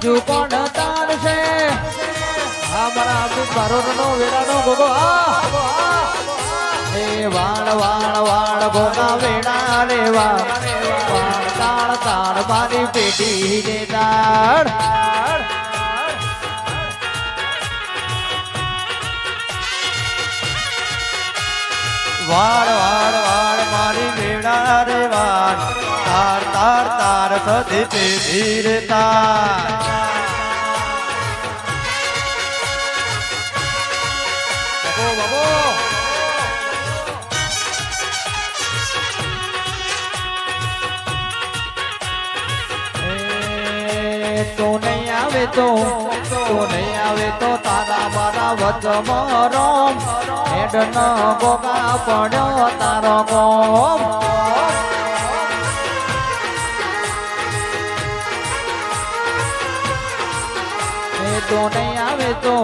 બીજું કોણ તાર છે અમારા બરોડનો વેડાનો ગોગો એ વાળ વાળ વાળ ગોગા વેડા રે વાળ વાળ તાળ તાળ મારી પેટી ને તાળ વાળ વાળ વાળ મારી વેડા રે વાળ તાર તાર તાર સદી પેટી રે તાર બાબો તો નહીં આવે તો નહીં આવે તો તારા મારા વચમાં રોમ હેડ ન ગોગા પડ્યો તારો કોમ તો નહીં આવે તો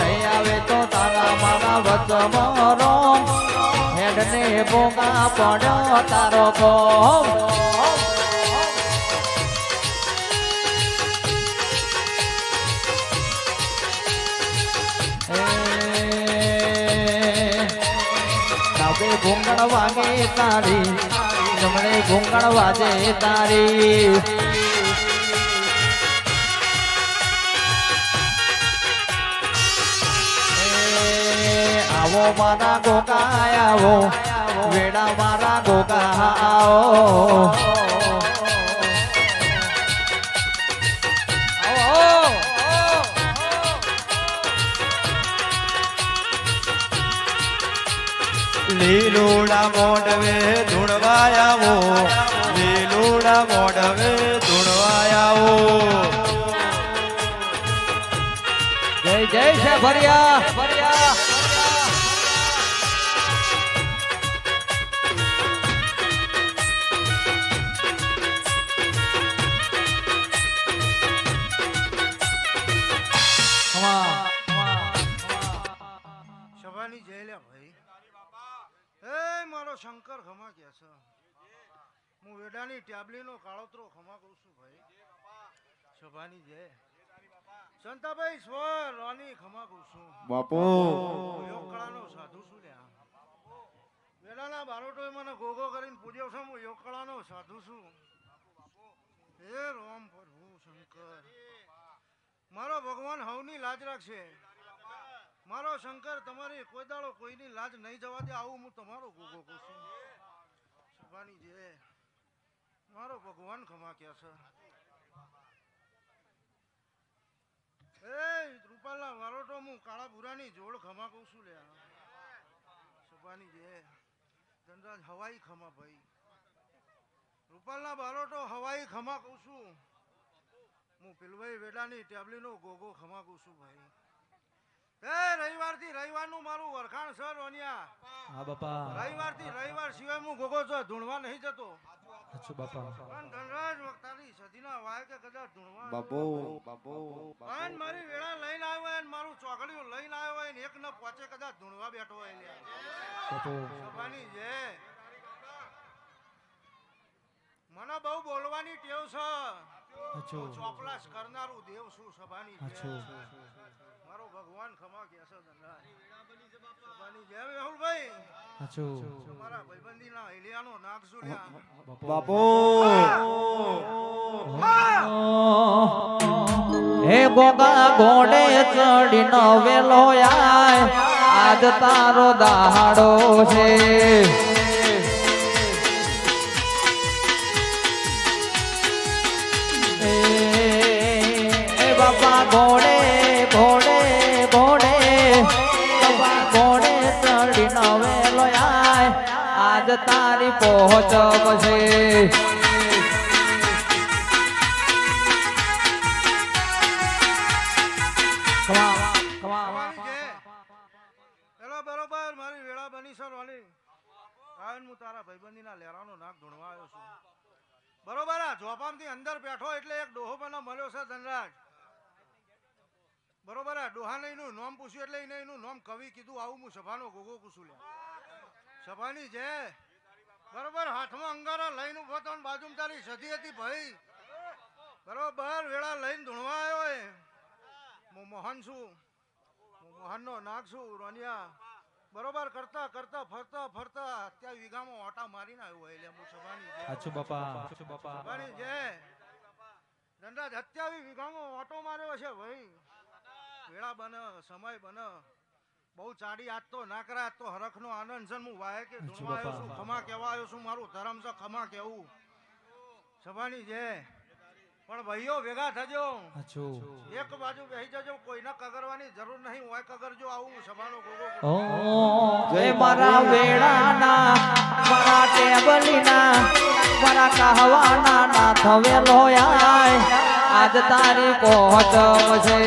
નહીં આવે તો તારા મારા વચમાં રોમ હેડ ને ગોગા પડ્યો તારો કોમ ઘૂંગણ વાગે તારી જમણે ઘૂંગણ વાજે તારી આવો મારા ગોગા આવો વેડા મારા ગોગા આવો લીલુડા મોડવે ધૂણવાયાવો લીલુડા મોડવે ધૂણવાયાવો જય જય છે ભરિયા ભરિયા સભાની જયલ્યા ભાઈ મારો શંકર ખમા કે છે હું વેડાની ટેબલીનો કાળોતરો ખમા કહું છું ભાઈ સભાની જય સંતાભાઈ સ્વર રોની ખમા કહું છું બાપુ યોગકળાનો સાધુ છું લ્યા વેડાના બારોટોએ મને ગોગો કરીને પૂજ્યો છે હું યોગકળાનો સાધુ છું હે રોમ પ્રભુ શંકર મારો ભગવાન હવની લાજ રાખશે મારો શંકર તમારી કોઈ દાડો કોઈની લાજ નહીં જવા દે આવું હું તમારો ગોગો કહું છું સભાની જે મારો ભગવાન ખમા કે છે એ રૂપાલના વારોટો હું કાળા ભૂરાની જોડ ખમા કહું છું લ્યા સભાની જે ધનરાજ હવાઈ ખમા ભાઈ રૂપાલના બારોટો હવાઈ ખમા કહું છું હું પિલવાઈ વેડાની ટેબલીનો ગોગો ખમા કહું છું ભાઈ રવિવાર થી રવિવાર નું મારું વરખાણ છે રોનિયા હા બાપા રવિવાર થી રવિવાર સિવાય હું ગોગો છો ધૂણવા નહીં જતો અચ્છા બાપા પણ ધનરાજ વખતાની સદીના વાય કે કદાચ ધૂણવા બાપુ બાપુ પણ મારી વેળા લઈને આવ્યો હોય મારું ચોકડીઓ લઈને આવ્યો હોય ને એક ન પહોંચે કદાચ ધૂણવા બેઠો હોય બાપુ સભાની જે મને બહુ બોલવાની ટેવ છે ચોપલાસ કરનારું દેવ છું સભાની જે મારો ભગવાન ખમા કે છે ધનરાજ સભાની જય મેહુલભાઈ મારા ભાઈબંધીના હેલિયાનો નાક સુલ્યા બાપુ હે ગોગા ઘોડે ચડીનો વેલો આય આજ તારો દહાડો છે એ બાપા ઘોડે ઘોડે ઘોડે બાપા ઘોડે ચડીનો વેલો આય આજ તારી પહોંચ છે બરોબર મારી વેળા બની સર વાલી કાયન હું તારા ભાઈબંધીના લેરાનો નાક ધૂણવા આવ્યો છું બરોબર આ જોપામથી અંદર બેઠો એટલે એક ડોહો મને મળ્યો છે ધનરાજ બરોબર આ ડોહાને એનું નામ પૂછ્યું એટલે એને એનું નામ કવિ કીધું આવું હું સભાનો ગોગો પૂછું લે સભાની જે બરોબર હાથમાં અંગારા લઈને ઉભો તો બાજુમાં તારી સધી હતી ભાઈ બરોબર વેળા લઈને ધૂણવા આવ્યો એ હું મોહન છું હું મોહનનો નાગ છું રોનિયા બરોબર કરતા કરતા ફરતા ફરતા ત્યાં વીઘામાં ઓટા મારીને આવ્યો એટલે હું સભાની જય. સાચું બાપા સભાની જય. ધનરાજ 27 વીઘામાં ઓટો માર્યો છે ભાઈ વેળા બને સમય બને બહુ ચાડી આજ તો ના કરા આજ તો હરખનો આનંદ છે હું વાય કે ધૂણવા આવ્યો છું ખમા કહેવા આવ્યો છું મારું ધર્મ છે ખમા કહેવું સભાની જય. પણ ભાઈઓ ભેગા થજો એક બાજુ બેસી જજો કોઈને કગરવાની જરૂર નહીં હોય કગરજો આવું હું સભાનો ગોગો જય મારા વેળાના મારા ટેબલીના મારા કહવાના ના થવેલો આય આજ તારી પહોંચ છે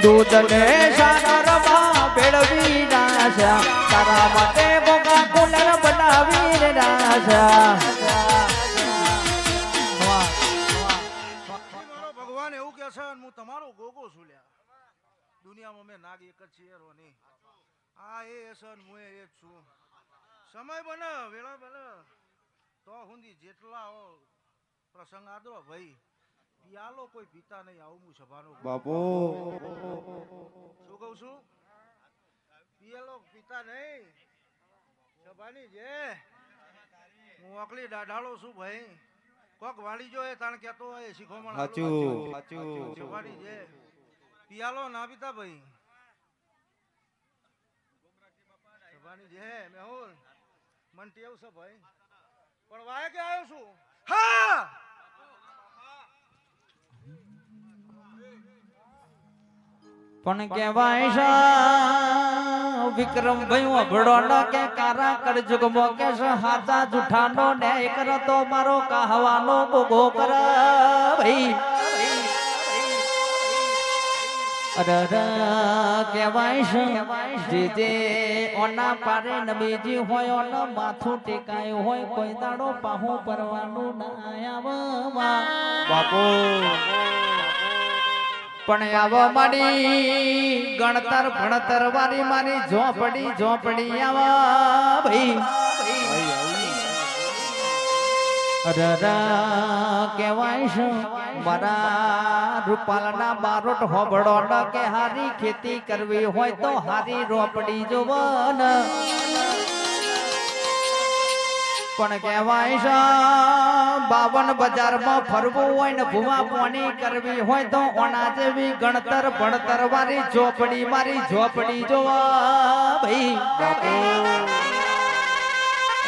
દૂધ ને સાગરમાં ભેળવી નાશા તારા માટે બોગા કુલર બનાવી નાશા. મારો ભગવાન એવું કે છે હું તમારો ગોગો છું લ્યા દુનિયામાં મેં નાગ એક જ છીએ રોની આ એ છે ને હું એ જ છું સમય બને વેળા બને તો હુંદી જેટલા પ્રસંગ આદરો ભાઈ પિયાલો કોઈ પીતા નહીં આવું હું સભાનો બાપુ શું કહું છું પિયાલો પીતા નહીં સભાની જે હું અકલી દાઢાળો છું ભાઈ કોક વાળી જો એ તાણ કેતો હોય શીખોમણ સાચું સભાની જે પિયાલો ના પીતા ભાઈ સભાની જે મેહુલ મન ટેવ છે ભાઈ પણ વાય કે આવ્યો છું હા પણ કેવાય છે વિક્રમ ભાઈ અભડો કે કારા કરજુગમો કે છે હાચા જુઠાનો ન્યાય કરતો મારો કહેવાનો બોગો કર ભાઈ અરે કેવાય છે જે ઓના પારે નબીજી હોય ઓનો માથું ટેકાયું હોય કોઈ દાડો પાહું પરવાનું ના આવવા બાપુ પણ આવો મારી ગણતર ભણતર વાળી મારી ઝોપડી આવા ભાઈ અરે કેવાય છે મારા રૂપાલના બારોટ હોબળો ન કે હારી ખેતી કરવી હોય તો હારી રોપડી જોવન પણ કહેવાય છે 52 બજારમાં ફરવું હોય ને ભૂવા પોણી કરવી હોય તો ઓના જેવી ગણતર ભણતર વાળી ઝોપડી મારી ઝોપડી જોવા ભાઈ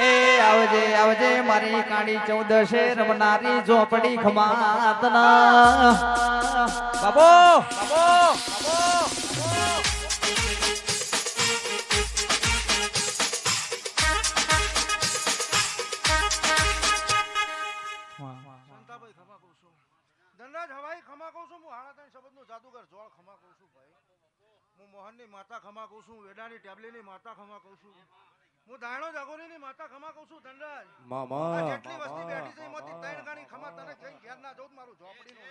એ આવજે આવજે મારી કાળી 14 રમનારી ઝોપડી ખમાતના બાબો ધનરાજ હવાઈ ખમા કહું છું હું હાડાતાની શબ્દનો જાદુગર જોળ ખમા કહું છું ભાઈ હું મોહનની માતા ખમા કહું છું વેડાની ટેબલીની માતા ખમા કહું છું હું દાયણો જાગોરીની માતા ખમા કહું છું ધનરાજ મામા જેટલી વસ્તી બેઠી છે એમાંથી 3 ગણી ખમા તને જઈને ઘેર ના જાઉં મારું ઝોપડીનું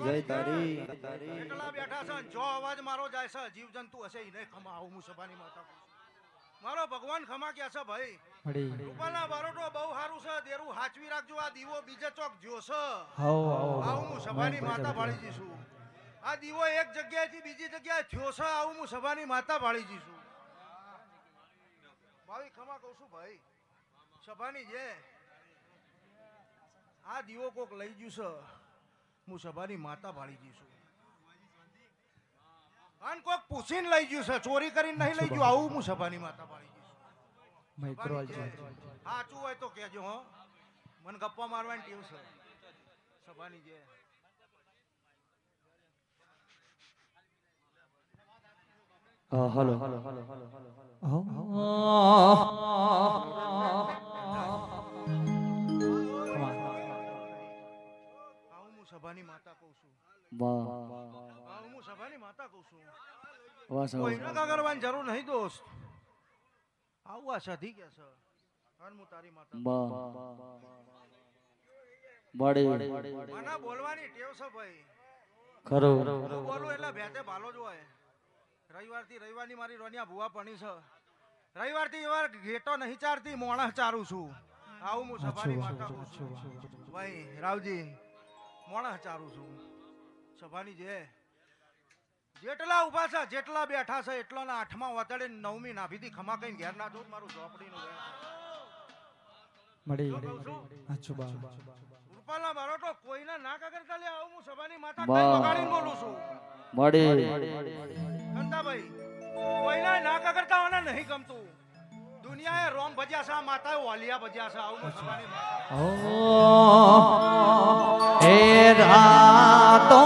જય તારી એટલા બેઠા છે જો અવાજ મારો જાય છે જીવ જંતુ હશે ઈ નહીં ખમા આવું હું સભાની માતા કહું છું મારો ભગવાન ખમા કે છે ભાઈ રૂપાના બારોટો બહુ સારું છે દેરું હાચવી રાખજો આ દીવો બીજે ચોક જોશે આવું હું સભાની માતા ભાળી જઈશું આ દીવો એક જગ્યાએથી બીજી જગ્યાએ થયો છે આવું હું સભાની માતા ભાળી જઈશું ભાઈ ખમા કહું છું ભાઈ સભાની જે આ દીવો કોક લઈ ગયું છે હું સભાની માતા ભાળી જઈશું અને કોક પૂછીને લઈ ગયું છે ચોરી કરીને નહીં લઈ ગયું આવું હું સભાની માતા ભાળી જઈશું સાચું હોય તો કહેજો હો મને ગપ્પા મારવાની ટેવ છે સભાની જે હલો આવું હું સભાની માતા કહું છું વાહ આવું હું સભાની માતા કહું છું વાહ કોઈને કાગરવાની જરૂર નહીં દોસ્ત આવું આ સાધી કે છે અને હું તારી માતા બડી મને બોલવાની ટેવ છે ભાઈ ખરો હું બોલું એટલે ભેતે ભાલો જ હોય રવિવારથી રવિવારની મારી રોનિયા ભુવા પણી છે રવિવાર થી એવાર ઘેટો નહીં ચારતી મોણસ ચારું છું આવું હું સભાની માતા કહું છું ભાઈ રાવજી મોણસ ચારું છું સભાની જેટલા ઉભા છે જેટલા બેઠા છે એટલાના આઠમા વાતડે નવમી નાભીથી ખમા કઈ ઘેર ના જો મારું ઝોપડીનું વેણ મળી જો કહું છું હાચું બા રૂપાલા મારો તો કોઈના ના કગરતા લે આવું હું સભાની માતા વાહ. કઈ વગાડીને બોલું છું મળી કંતાભાઈ કોઈના ના કગરતા મને નહીં ગમતું દુનિયાએ રોમ ભજ્યા છે આ માતાએ વાલિયા ભજ્યા છે આવું હું સભાની માતા ઓ હે રાતો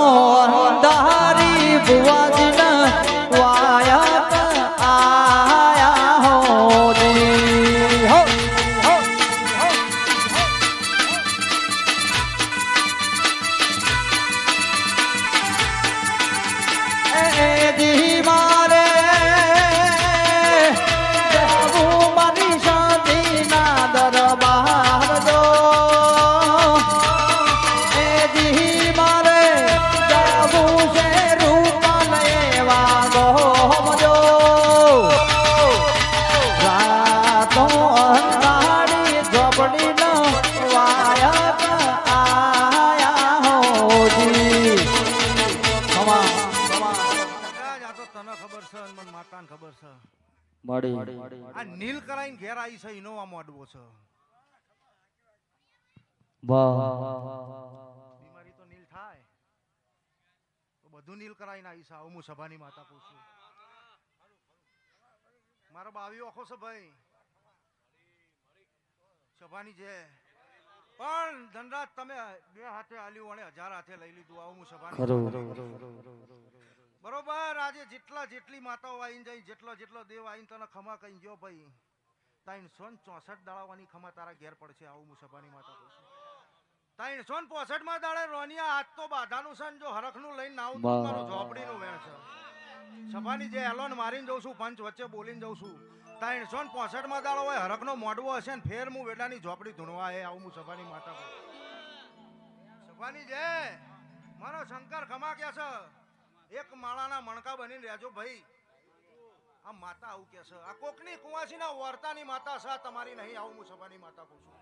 અંધારી બુવાજીના વાયા આયા હો દી હો હો એ દી મારે જાવું મારી શાંતિના દરબાર જો એ દી મારે જાવું છે રૂપા લેવા ગોમજો રાતો અંધારી ઝોપડીનો વાયા આયા હોજી ખમા કદાચ આ તો તને ખબર છે અને મને માતાને ખબર છે મળી આ નીલ કરાઈને ઘેર આવી છે એનો આ મોડવો છે વાહ બીમારી તો નીલ થાય તો બધું નીલ કરાઈને આવી છે આવું હું સભાની માતા કહું છું મારો બાવી ઓખો છે ભાઈ સભાની પણ ધનરાજ તમે બે હાથે આલ્યું અને 1000 હાથે લઈ લીધું આવું હું સભાની ખરું બરોબર આજે જેટલી માતાઓ આવીને જાય જેટલો દેવ આવીને તને ખમા કઈ ગયો ભાઈ 364 દાડાવાની ખમા તારા ઘેર પડશે આવું હું સભાની માતા કહું છું 365 માં દાડે રોનિયા હાથ તો બાધાનું છે ને જો હરખનું લઈને આવું તો વાહ. મારું ઝોપડીનું વેણ છે સભાની એલોન મારીને જઉં છું પંચ વચ્ચે બોલીને જઉં છું 365 માં દાડો હોય હરખનો મોડવો હશે ને ફેર હું વેડાની ઝોપડી ધૂણવા એ આવું હું સભાની માતા કહું સભાની મારો શંકર ખમા ક્યાં છે એક માળાના મણકા બનીને રહેજો ભાઈ આ માતા આવું કે છે આ કોકની કુવાસીના વર્તાની માતા છે આ તમારી નહીં આવું હું સભાની માતા કહું છું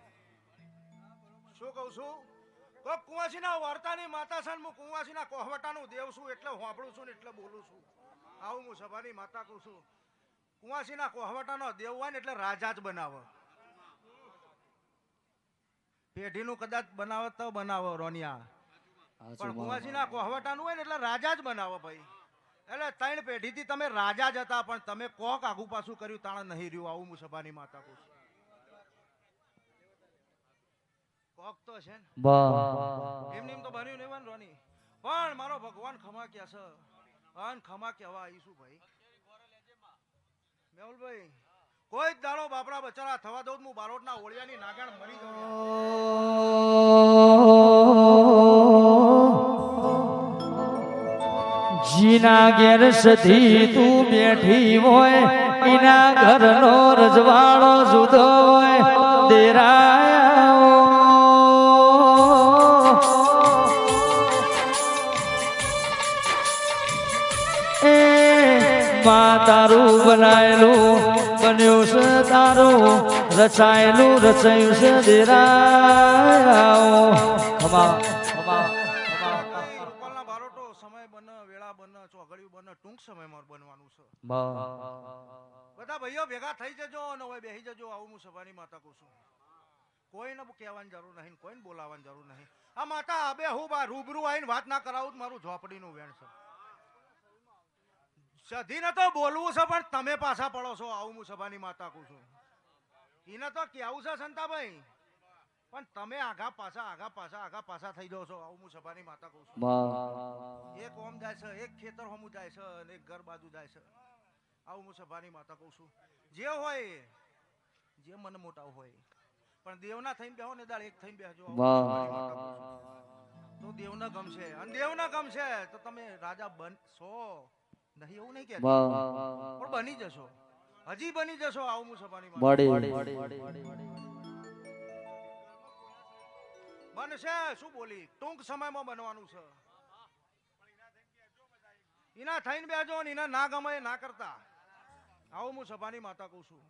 શું કહું છું કોક કુવાસીના વર્તાની માતા છે ને હું કુવાસીના કોહવટાનું દેવ છું એટલે હોંભળું છું ને એટલે બોલું છું આવું હું સભાની માતા કહું છું કુવાસીના કોહવટાનો દેવ હોય ને એટલે રાજા જ બનાવે પેઢીનું કદાચ બનાવે તો બનાવો રોનિયા પણ કુવાસીના કોહવટાનું હોય ને એટલે રાજા જ બનાવો ભાઈ એટલે 3 પેઢીથી તમે રાજા જ હતા પણ તમે કોક આગુ પાછું કર્યું તાણ નહીં રહ્યું આવું હું સભાની માતા કહું છું કોક તો છે ને વાહ એમ તો બન્યું નહીં હોય ને રોની પણ મારો ભગવાન ખમા ક્યાં છે અન ખમા કેવા આવીશું ભાઈ મેહુલભાઈ કોઈ જ દાડો બાપરા બચારા થવા દઉં હું બારોટના ઓળિયાની નાગણ મરી જાઉં જીના ઘેર સધી તું બેઠી હોય એના ઘરનો રજવાડો જુદો હોય માં તારું બનાયેલું બન્યું છે તારું રચાયેલું રચાયું છે દેરાયો ખમા ખમા રૂપાલના બારોટો સમય બને વેળા બને ચોઘડિયું બને ટૂંક સમયમાં બનવાનું છે બધા ભાઈઓ ભેગા થઈ જજો અને હવે બેહી જજો આવું હું સભાની માતા કહું છું કોઈને કહેવાની જરૂર નહીં કોઈને બોલાવવાની જરૂર નહીં આ માતા આબે હું બા રૂબરૂ આવીને વાત ના કરાવું તો મારું ઝોપડીનું વેણ છે સધીને તો બોલવું છે પણ તમે પાછા પડો છો આવું હું સભાની માતા કહું છું એને તો કેવું છે સંતાભાઈ પણ તમે આગા પાછા થઈ જાવ છો આવું હું સભાની માતા કહું છું એક ઓમ જાય છે એક ખેતર હોમું જાય છે અને એક ઘર બાજુ જાય છે આવું હું સભાની માતા કહું છું જે હોય જે મન મોટાવ હોય પણ દેવના થઈને બેહો ને દાળ એક થઈને બેહજો તો દેવને ગમશે અને દેવને ગમશે તો તમે રાજા બનશો નહીં એવું નહીં કે પણ બની જશો હજી બની જશો આવું હું સભાની માતા બનશે શું બોલી ટૂંક સમયમાં બનવાનું છે એના થઈને બેજો ને એના ના ગમે ના કરતા આવું હું સભાની માતા કહું છું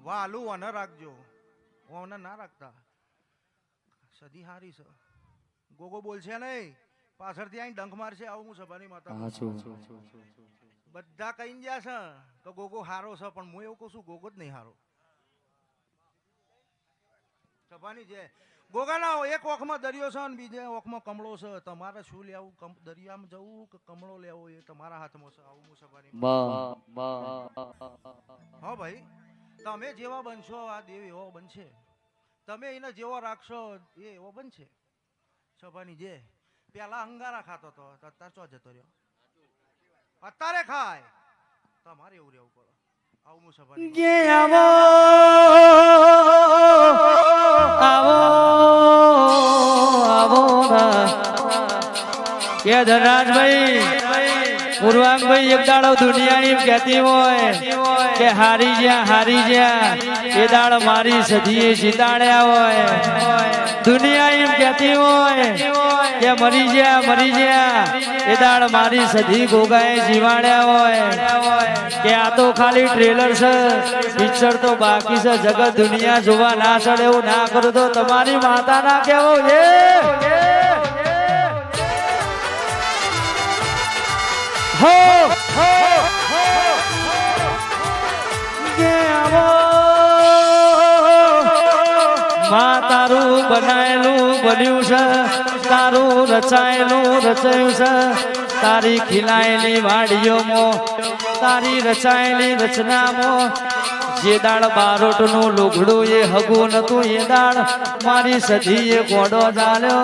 વાલું અને રાખજો ઓને ના રાખતા સદી હારી છે ગોગો બોલશે નહીં પાછળથી આઈ ડંખ મારશે આવું હું સભાની માતા હા છું બધા કઈ ગયા છે તો ગોગો હારો છે પણ હું એવું કહું છું ગોગો જ નહીં હારો સભાની જે ગોગાના એક ઓખમાં દરિયો છે અને બીજે ઓખમાં કમળો છે તમારે શું લેવું દરિયામાં જવું કે કમળો લેવો એ તમારા હાથમાં છે આવું હું સભાની હા ભાઈ તમે જેવા બનશો આ દેવ એવો બનશે તમે એને જેવો રાખશો એ એવો બનશે સભાની જે પેલા અંગારા ખાતો હતો અત્યારે ચો જતો રહ્યો અત્યારે ખાય તમારે એવું રહેવું પડે આવું હું સભાની કે ધનરાજભાઈ પૂર્વાંગભાઈ એક દાડો દુનિયા એમ કહેતી હોય કે હારી જ્યાં એ દાડ મારી સદીએ જીતાડ્યા હોય દુનિયા એમ કહેતી હોય કે મરી જ્યાં એ દાડ મારી સદી ગોગાએ જીવાડ્યા હોય કે આ તો ખાલી ટ્રેલર છે પિક્ચર તો બાકી છે જગત દુનિયા જોવા ના ચડે એવું ના કરું તો તમારી માતા ના કેવો હો માં તારું બનાયેલું બન્યું છે તારું રચાયેલું રચાયું છે તારી ખીલાયેલી વાડીઓમાં તારી રચાયેલી રચનામાં જે દાળ બારોટનું લુગડું એ હગું નતું એ દાળ મારી સધી એ ઘોડો ચાલ્યો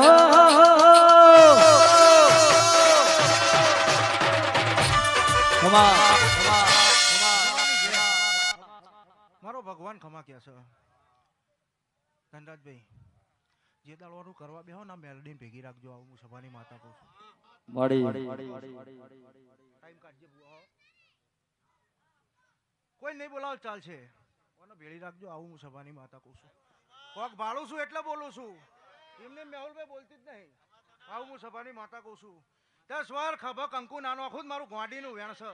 મારો ભગવાન ખમા કે છે ધનરાજભાઈ જે દાળવાનું કરવા બેહો ના મેલડી ભેગી રાખજો આવું હું સભાની માતા કહું છું ટાઈમ કાઢજે બુઆ કોઈ નહીં બોલાવ ચાલશે કોને ભેળી રાખજો આવું હું સભાની માતા કહું છું કોક ભાળું છું એટલે બોલું છું એમને મેહુલભાઈ બોલતી જ નહીં આવું હું સભાની માતા કહું છું તે સ્વર ખભક અંકુ નાનો આખું જ મારું ગોંડીનું વેણ છે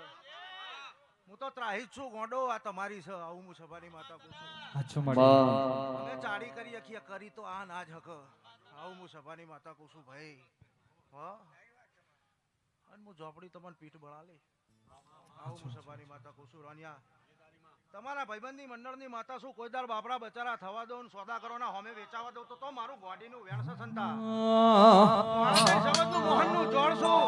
હું તો ત્રાહી જ છું ગોંડો આ તમારી છે આવું હું સભાની માતા કહું છું અમે ચાડી કરી અખી કરી તો આ ના જ હક આવું હું સભાની માતા કહું છું ભાઈ હા અને હું ઝોપડી તમને પીઠ બળાલે આવું હું સભાની માતા કહું છું રાનિયા તમારા ભાઈબંધની મંડળની માતા શું કોઈ દાર બાપરા બચારા થવા દો સોદા કરો ના હોમે વેચાવા દો તો મારું ગોડીનું વેણ છે સંતા મોહનનું જોડ છું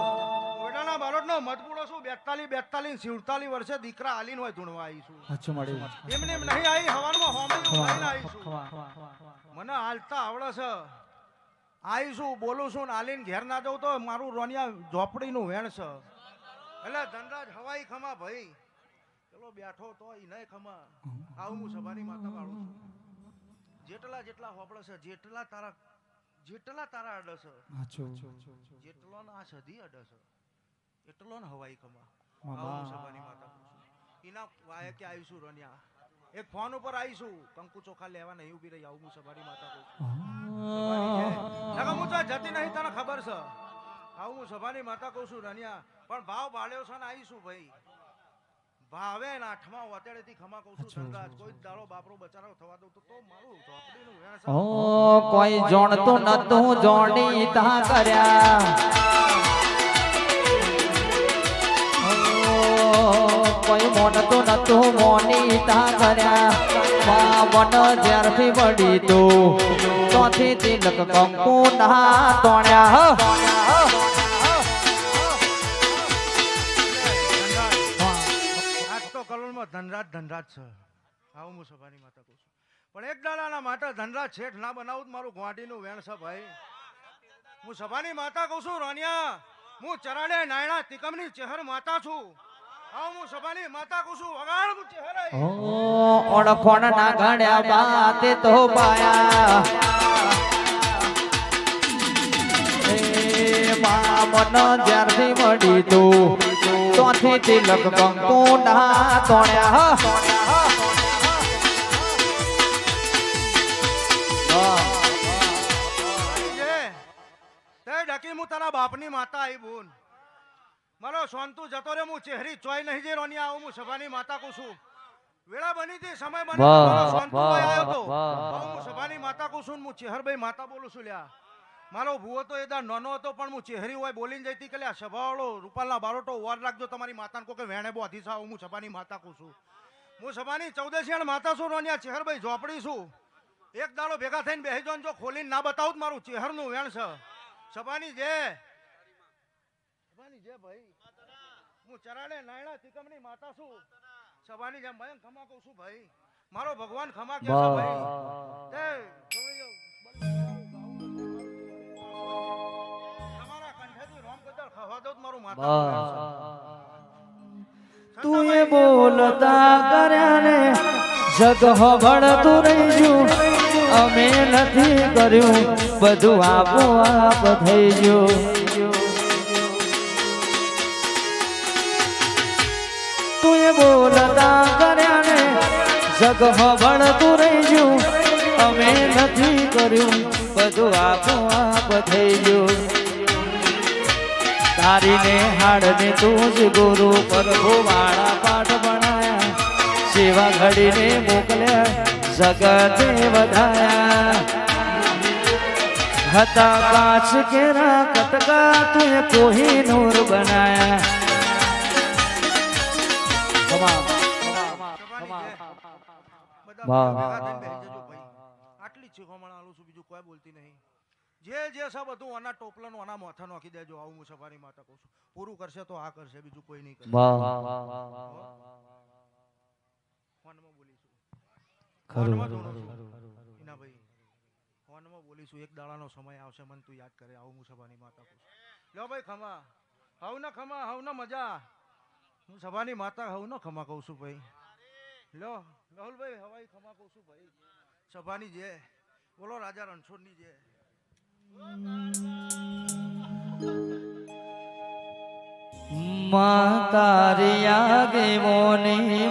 ઓડાના બારોટનો મતપૂડો છું 42 47 વર્ષે દીકરા આલીન હોય ધૂણવા આવી છું એમને એમ નહીં આવી હવારમાં હોમે આવી છું મને હાલતા આવડે છે આવીશું બોલું છું ને આલીન ઘેર ના દઉં તો મારું રોનિયા ઝોપડીનું વેણ છે એટલે ધનરાજ હવાઈ ખમા ભાઈ ચલો બેઠો તો ઈ નહીં ખમા આવું હું સભાની માતા પાડું છું જેટલા હોપડે છે જેટલા તારા અડે છે જેટલો ના સધી અડે છે એટલો ને હવાઈ ખમા આવું હું સભાની માતા પાડું છું એના વાય કે આવીશું રોનિયા એક ફોન ઉપર આવીશું કંકુ ચોખા લેવા નહીં ઉભી રહી આવું હું સભાની માતા કહું છું હું તો જતી નહીં તને ખબર છે આવું હું સભાની માતા કહું છું રનિયા પણ ભાવ બાળ્યો છે ને આવીશું ભાઈ ભાવે ને આઠમા વતેડેથી ખમા કહું છું ધનરાજ કોઈ દાડો બાપરો બચારો થવા દઉં તો મારું ઝોપડીનું વેણ છે ઓ કોઈ જોણતું નતું જોણી તા કર્યા કોઈ મોનતું નતું મોની તા કર્યા મન જ્યારથી વળી તોથી તિલક કંકુ ના તોણ્યા ધનરાજ છે આવું હું સભાની માતા કહું છું પણ એક દાડાના માટે ધનરાજ શેઠ ના બનાવું મારું ગોંડીનું વેણ છે ભાઈ હું સભાની માતા કહું છું રોનિયા હું ચરાડે નાયણા તિકમની ચહેર માતા છું આવું હું સભાની માતા કહું છું વગાડ હું ચહેર ઓળખોણ ના ગણ્યા બાતે તો પાયા મન જ્યારથી મળી તોથી તિલક કંકુ ના તોણ્યા ડકી હું તારા બાપની માતા આવી બોન મારો સોનતું જતો રે હું ચહેરી ચોય નહીં જે રોની આવું હું સભાની માતા કહું છું વેળા બની હતી સમય બની વાહ, મારો શાંતુભાઈ વાહ, આવ્યો તો વાહ. હું સભાની માતા કહું છું ને, હું ચેહરભાઈ માતા બોલું છું લ્યા. મારો ભૂવો તો એદા નાનો હતો પણ હું ચેહરી હોય બોલીને જઈતી કે લ્યા સભાવાળો રૂપાલના બારોટો વાર રાખજો તમારી માતાને કહો કે વેણે બોધી સાવ. હું સભાની માતા કહું છું. હું સભાની 14 માતા છું રોનિયા ચેહરભાઈ ઝોપડી છું. એક દાડો ભેગા થઈને બેહી જો ને જો ખોલીને ના બતાવું તો મારું ચેહરનું વેણ છે. સભાની જે ભાઈ હું ચરાડે નાયણા તિકમની માતા છું. સભાની જેમ ભાઈ ખમા કહું છું ભાઈ. મારો ભગવાન ખમા કે છે ભાઈ. એ તમારા કંઠેથી રોમ કદર ખવા દો તો મારું માતા તું એ બોલતા કર્યા ને જગ ભણતું રહી ગયું, અમે નથી કર્યું, બધું આપોઆપ થઈ ગયું. તું એ બોલતા કર્યા ને જગ ભણતું રહી ગયું, અમે નથી કર્યું, બધું આપોઆપ થઈ ગયું. તારીને હાડને તું જ ગુરુ પ્રભુ વાળા પાઠ ભણાયા, સેવા ઘડીને મોકલ્યા, જગતે વધાયા. હતા કાચ કેરા કટકા તું કોહિનૂર બનાયા. આટલી શીખવામણ આલું છું, બીજું કોઈ બોલતી નહીં. જે સબ હતું આના ટોપલાનું આના માથા નાખી દેજો. આવું હું સભાની માતા કહું છું. પૂરું કરશે તો આ કરશે, બીજું કોઈ નહીં કરે. ફોનમાં બોલીશું. ફોનમાં ભાઈ ફોનમાં બોલીશું. એક દાડાનો સમય આવશે, મન તું યાદ કરે. આવું હું સભાની માતા કહું છું. લ્યો ભાઈ ખમા હવ ના મજા. હું સભાની માતા હવ ના ખમા કહું છું ભાઈ. લ્યો રાહુલભાઈ હવાઈ ખમા કહું છું ભાઈ. સભાની જે બોલો રાજા રણછોડની જે માતારિયા ગે મોની